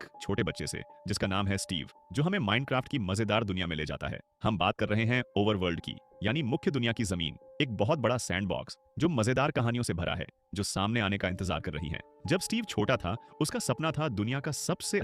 एक छोटे बच्चे से जिसका नाम है स्टीव, जो हमें माइनक्राफ्ट की मजेदार दुनिया में ले जाता है। हम बात कर रहे हैं ओवरवर्ल्ड की, यानी मुख्य दुनिया की जमीन, एक बहुत बड़ा सैंडबॉक्स जो मजेदार कहानियों से भरा है, जो सामने आने का इंतजार कर रही हैं। जब स्टीव छोटा था, उसका सपना था दुनिया का सबसे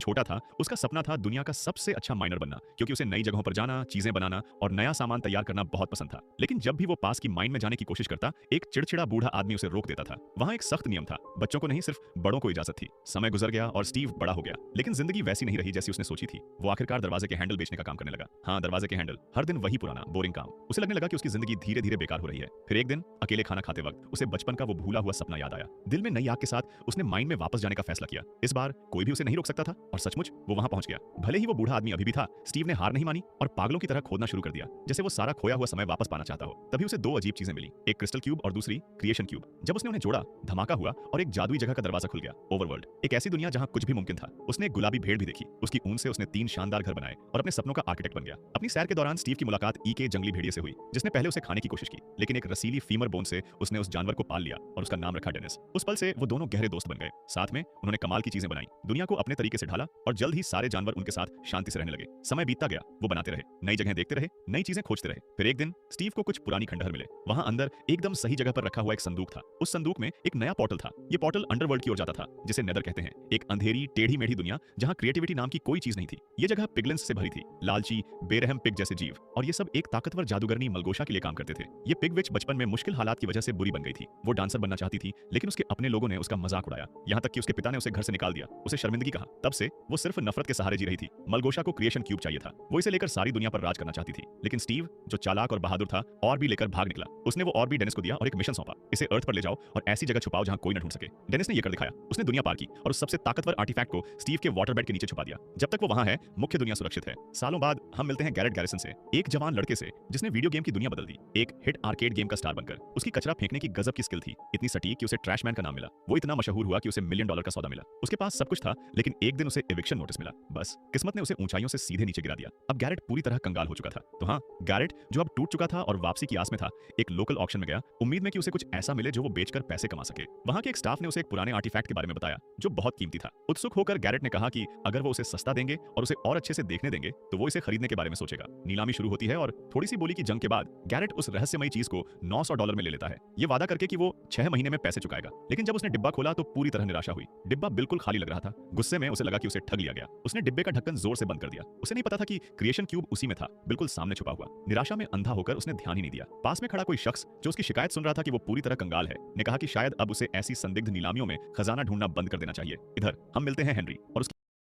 अच्छा माइनर बनना, क्योंकि उसे नई जगहों पर जाना, चीजें बनाना और नया सामान तैयार करना बहुत पसंद था। लेकिन जब भी वो पास की माइन में जाने की कोशिश करता, एक चिड़चिड़ा बूढ़ा आदमी उसे रोक देता था। वहाँ एक सख्त नियम था, बच्चों को नहीं, सिर्फ बड़ों को इजाजत थी। समय गुजर गया और स्टीव बड़ा हो गया, लेकिन जिंदगी वैसी नहीं रही जैसी उसने सोची थी। वो आखिरकार दरवाजे के हैंडल बेचने का काम करने लगा। हाँ, दरवाजे के हैंडल, हर दिन वही पुराना बोरिंग काम। उसे लगने लगा कि उसकी जिंदगी धीरे धीरे बेकार हो रही है। फिर एक दिन अकेले खाना खाते वक्त उसे बचपन का वो भूला हुआ सपना याद आया। दिल में नई आग के साथ उसने माइन में वापस जाने का फैसला किया। इस बार कोई भी उसे नहीं रोक सकता था, और सचमुच वो वहां पहुंच गया। भले ही वो बूढ़ा आदमी अभी भी था, स्टीव ने हार नहीं मानी और पागलों की तरह खोदना शुरू कर दिया, जैसे वो सारा खोया हुआ समय वापस पाना चाहता हो। तभी उसे दो अजीब चीजें मिली, एक क्रिस्टल क्यूब और दूसरी क्रिएशन क्यूब। जब उसने उन्हें जोड़ा, धमाका हुआ और एक जादुई जगह का दरवाजा खुल गया। ओवरवर्ल्ड, एक ऐसी दुनिया जहां कुछ भी मुमकिन था। उसने एक गुलाबी भेड़ भी देखी, उसकी ऊन से उसने 3 शानदार घर बनाए और अपने सपनों का आर्किटेक्ट बन गया। अपनी सैर के दौरान स्टीव की मुलाकात ई के जंगली भेड़िए से हुई, जिसने पहले उसे खाने की कोशिश की, लेकिन एक रसीली फीमर बोन से उसने उस जानवर को पाल लिया और उसका नाम रखा डेनिस। उस पल से वो दोनों गहरे दोस्त बन गए। साथ में उन्होंने कमाल की चीजें बनाई, दुनिया को अपने तरीके से ढाला और जल्द ही सारे जानवर उनके साथ शांति से रहने लगे। समय बीतता गया, वो बनाते रहे, नई जगह देखते रहे, नई चीजें खोजते रहे। फिर एक दिन स्टीव को कुछ पुरानी खंडहर मिले। वहां अंदर एकदम सही जगह पर रखा हुआ एक संदूक था। उस संदूक में एक नया पोर्टल था। ये पोर्टल अंडरवर्ल्ड की ओर जाता था, जिसे नेदर कहते हैं। एक अंधेरी टेढ़ी मेढ़ी दुनिया जहां क्रिएटिविटी नाम की कोई चीज नहीं थी। ये जगह पिगलिन्स से भरी थी, लालची बेरहम पिग जैसे जीव, और ये सब एक ताकतवर जादूगरनी मलगोशा के लिए काम करते थे। ये पिग विच बचपन में मुश्किल हालात की वजह से बुरी बन गई थी। वो डांसर बनना चाहती थी, लेकिन उसके अपने लोगों ने उसका मजाक उड़ाया, यहाँ तक कि उसके पिता ने उसे घर से निकाल दिया, उसे शर्मिंदगी कहा। तब से वो सिर्फ नफरत के सहारे जी रही थी। मलगोशा को क्रिएशन क्यूब चाहिए था, वो इसे लेकर सारी दुनिया पर राज करना चाहती थी। लेकिन स्टीव, जो चालाक और बहादुर था, और भी लेकर भाग निकला। उसने वो और भी डेनिस को दिया और एक मिशन सौंपा, इसे अर्थ पर ले जाओ और ऐसी जगह छुपाओ जहां कोई न ढूंढ सके। डेनिस ने ये कर दिखाया। उसने दुनिया पार की और उस सबसे ताकतवर आर्टिफैक्ट को स्टीव के वाटर बेड के नीचे छुपा दिया। जब तक वो वहां है, मुख्य दुनिया सुरक्षित है। सालों बाद हम मिलते हैं गैरेट गैरिसन से, एक जवान लड़के से जिसने वीडियो गेम की दुनिया बदल दी, एक हिट आर्केड गेम का स्टार बनकर। उसकी कचरा फेंकने की गजब की स्किल थी, इतनी सटीक कि उसे ट्रैशमैन का नाम मिला। वो इतना मशहूर हुआ कि उसे $1 मिलियन का सौदा मिला। उसके पास सब कुछ था, लेकिन एक दिन उसे एविक्शन नोटिस मिला। बस किस्मत ने उसे ऊंचाइयों से सीधे नीचे गिरा दिया। अब गैरेट पूरी तरह कंगाल हो चुका था। तो हाँ, गैरेट, जो अब टूट चुका था और वापसी की आस में था, एक लोकल ऑक्शन में गया, उम्मीद में कि उसे कुछ ऐसा मिले जो वो बेचकर पैसे कमा सके। वहां के एक स्टाफ ने उसे एक पुराने आर्टिफैक्ट के बारे में बताया, जो बहुत कीमती था। उत्सुक होकर गैरेट ने कहा कि अगर वो उसे सस्ता देंगे और उसे और अच्छे से देखने देंगे, तो वो इसे खरीदने के बारे में सोचेगा। नीलामी शुरू होती है और थोड़ी सी बोली की जंग के बाद गैरेट उस रहस्यमयी चीज को $900 में ले लेता है, ये वादा करके कि वो 6 महीने में पैसे चुकाएगा। लेकिन जब उसने डिब्बा खोला तो पूरी तरह निराशा हुई। डिब्बा बिल्कुल खाली लग रहा था। गुस्से में उसे लगा कि उसे ठग लिया गया। उसने डिब्बे का ढक्कन जोर से बंद कर दिया। उसे नहीं पता था कि क्रिएशन क्यूब उसी में था, बिल्कुल सामने छुपा हुआ। निराशा में अंधा होकर उसने ध्यान ही नहीं दिया। पास में खड़ा कोई शख्स, जो उसकी शिकायत सुन रहा था कि वो पूरी तरह कंगाल है, ने कहा कि शायद अब उसे ऐसी संदिग्ध नीलामियों में खजाना ढूंढना बंद कर देना चाहिए। इधर हम मिलते हैं हेनरी और उसकी